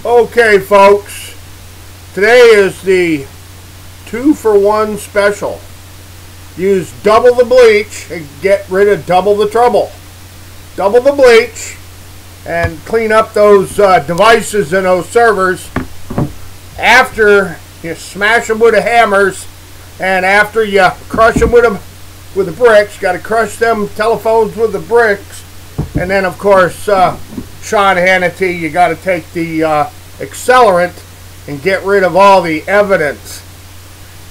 Okay, folks, today is the 2-for-1 special. Use double the bleach and get rid of double the trouble. Double the bleach and clean up those devices and those servers after you smash them with the hammers and after you crush them with the bricks. Got to crush them telephones with the bricks. And then, of course, Sean Hannity, you got to take the accelerant and get rid of all the evidence.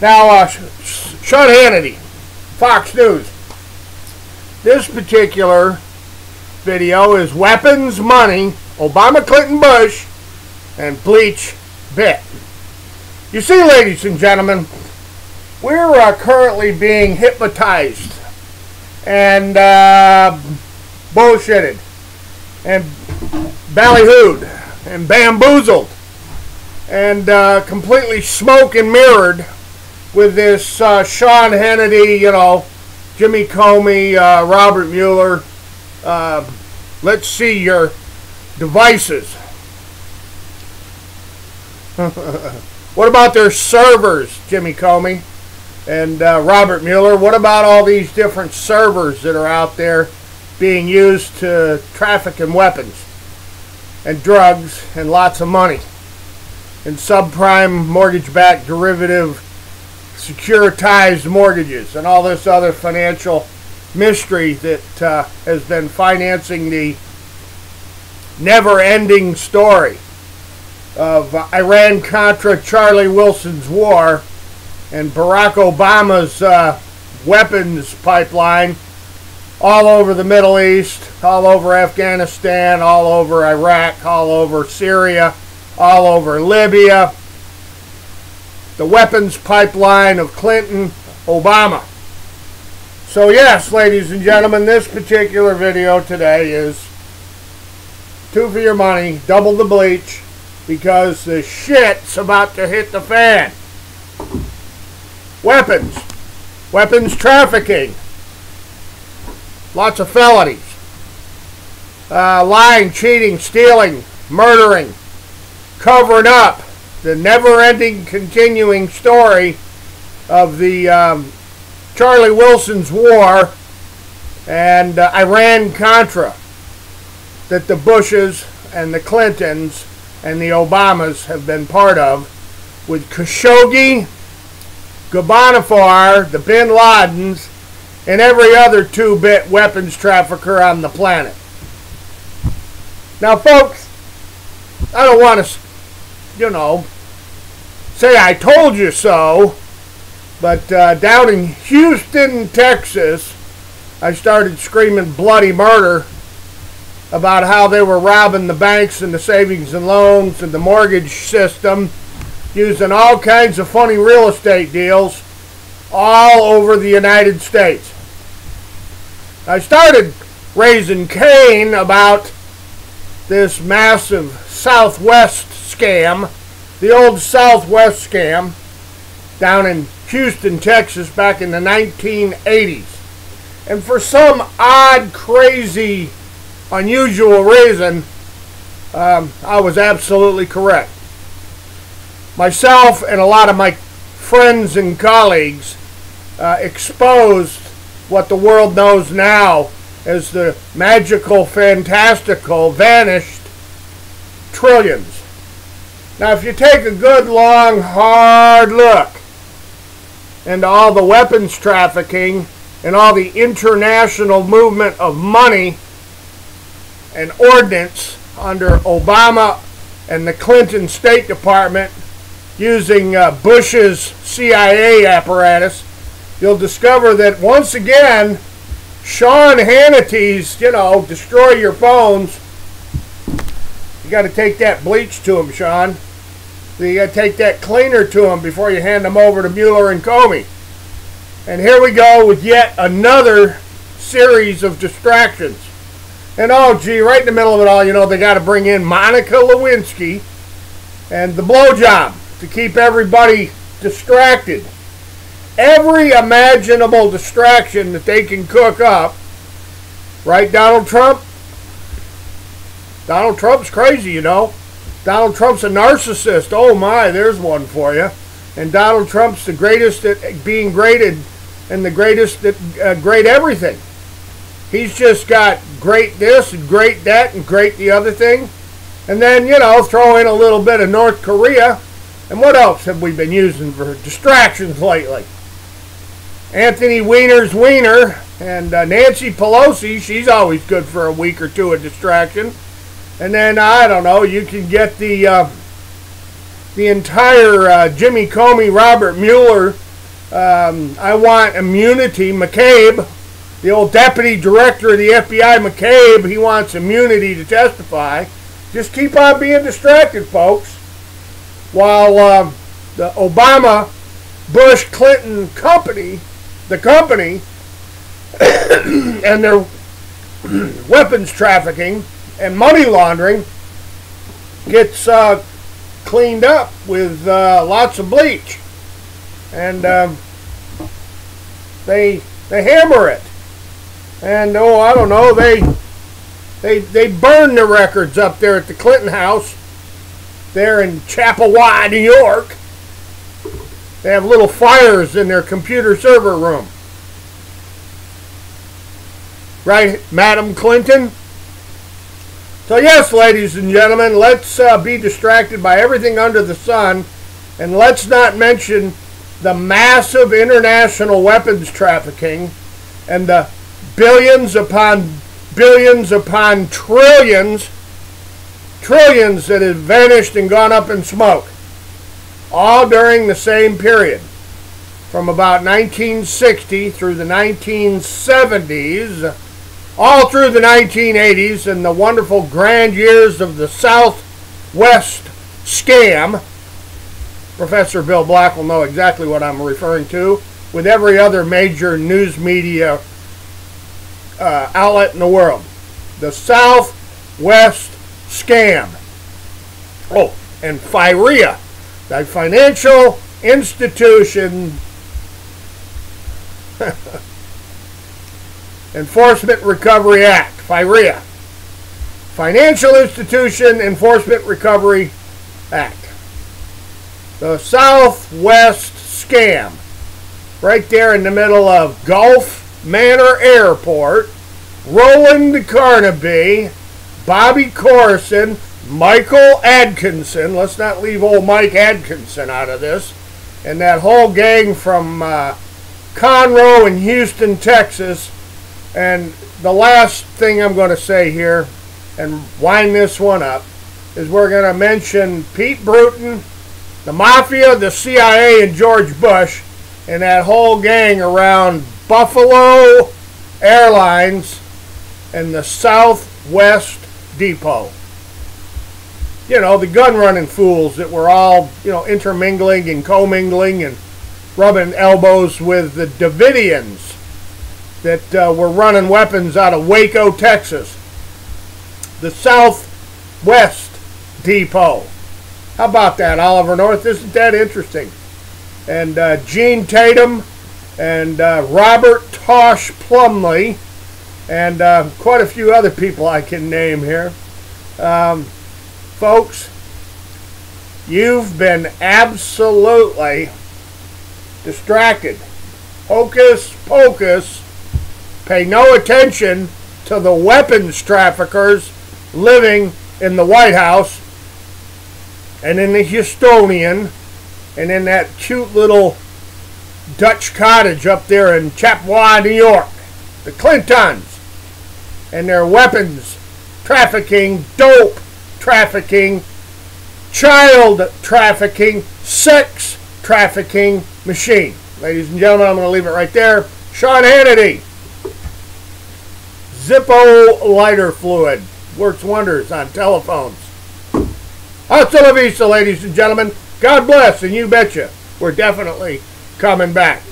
Now, Sean Hannity, Fox News. This particular video is weapons, money, Obama, Clinton, Bush, and bleach bit. You see, ladies and gentlemen, we're currently being hypnotized and bullshitted and ballyhooed and bamboozled and completely smoke and mirrored with this Sean Hannity, Jimmy Comey, Robert Mueller. Let's see your devices. What about their servers, Jimmy Comey and Robert Mueller? What about all these different servers that are out there being used to traffic in weapons and drugs and lots of money and subprime mortgage-backed derivative securitized mortgages and all this other financial mystery that has been financing the never-ending story of Iran-Contra Charlie Wilson's war and Barack Obama's weapons pipeline all over the Middle East, all over Afghanistan, all over Iraq, all over Syria, all over Libya. The weapons pipeline of Clinton, Obama. So yes, ladies and gentlemen, this particular video today is 2 for your money, double the bleach, because the shit's about to hit the fan. Weapons trafficking, lots of felonies, lying, cheating, stealing, murdering, covering up the never-ending, continuing story of the Charlie Wilson's war and Iran-Contra that the Bushes and the Clintons and the Obamas have been part of, with Khashoggi, Ghobbanifar, the Bin Ladens, and every other 2-bit weapons trafficker on the planet. Now, folks, I don't want to, say I told you so, but down in Houston, Texas, I started screaming bloody murder about how they were robbing the banks and the savings and loans and the mortgage system using all kinds of funny real estate deals all over the United States. I started raising Cain about this massive Southwest scam, the old Southwest scam, down in Houston, Texas, back in the 1980s. And for some odd, crazy, unusual reason, I was absolutely correct. Myself and a lot of my friends and colleagues exposed what the world knows now as the magical, fantastical, vanished trillions. Now, if you take a good, long, hard look into all the weapons trafficking and all the international movement of money and ordnance under Obama and the Clinton State Department using Bush's CIA apparatus, you'll discover that once again, Sean Hannity's, destroy your phones. You got to take that bleach to him, Sean. You got to take that cleaner to him before you hand them over to Mueller and Comey. And here we go with yet another series of distractions. And oh gee, right in the middle of it all, they got to bring in Monica Lewinsky and the blowjob to keep everybody distracted. Every imaginable distraction that they can cook up. Right, Donald Trump? Donald Trump's crazy, Donald Trump's a narcissist. Oh my, there's one for you. And Donald Trump's the greatest at being graded and the greatest at great everything. He's just got great this and great that and great the other thing. And then, you know, throw in a little bit of North Korea. And what else have we been using for distractions lately? Anthony Weiner's Weiner and Nancy Pelosi, she's always good for a week or two of distraction. And then, I don't know, you can get the entire Jimmy Comey, Robert Mueller, I want immunity, McCabe, the old deputy director of the FBI, McCabe, he wants immunity to testify. Just keep on being distracted, folks. While the Obama, Bush, Clinton company, the company, and their weapons trafficking and money laundering gets cleaned up with lots of bleach. And they hammer it. And, oh, I don't know, they burn the records up there at the Clinton house, there in Chappawa, New York. They have little fires in their computer server room. Right, Madam Clinton? So yes, ladies and gentlemen, let's be distracted by everything under the sun, and let's not mention the massive international weapons trafficking and the billions upon trillions that have vanished and gone up in smoke, all during the same period, from about 1960 through the 1970s, all through the 1980s, and the wonderful grand years of the Southwest scam. Professor Bill Black will know exactly what I'm referring to, with every other major news media outlet in the world. The Southwest scam. Oh, and FIREA, the Financial Institution Enforcement Recovery Act, FIREA. Financial Institution Enforcement Recovery Act. The Southwest scam. Right there in the middle of Gulf Manor Airport. Roland Carnaby, Bobby Corson, Michael Atkinson. Let's not leave old Mike Atkinson out of this. And that whole gang from Conroe in Houston, Texas. And the last thing I'm going to say here, and wind this one up, is we're going to mention Pete Bruton, the Mafia, the CIA, and George Bush, and that whole gang around Buffalo Airlines and the Southwest Depot. You know, the gun-running fools that were all, you know, intermingling and commingling and rubbing elbows with the Davidians that were running weapons out of Waco, Texas. The Southwest Depot. How about that, Oliver North? Isn't that interesting? And Gene Tatum and Robert Tosh Plumley and quite a few other people I can name here. Folks, you've been absolutely distracted. Hocus pocus. Pay no attention to the weapons traffickers living in the White House and in the Houstonian and in that cute little Dutch cottage up there in Chappawa, New York. The Clintons and their weapons trafficking, dope trafficking, child trafficking, sex trafficking machine. Ladies and gentlemen, I'm going to leave it right there. Sean Hannity. Zippo lighter fluid. Works wonders on telephones. Hasta la vista, ladies and gentlemen. God bless, and you betcha, we're definitely coming back.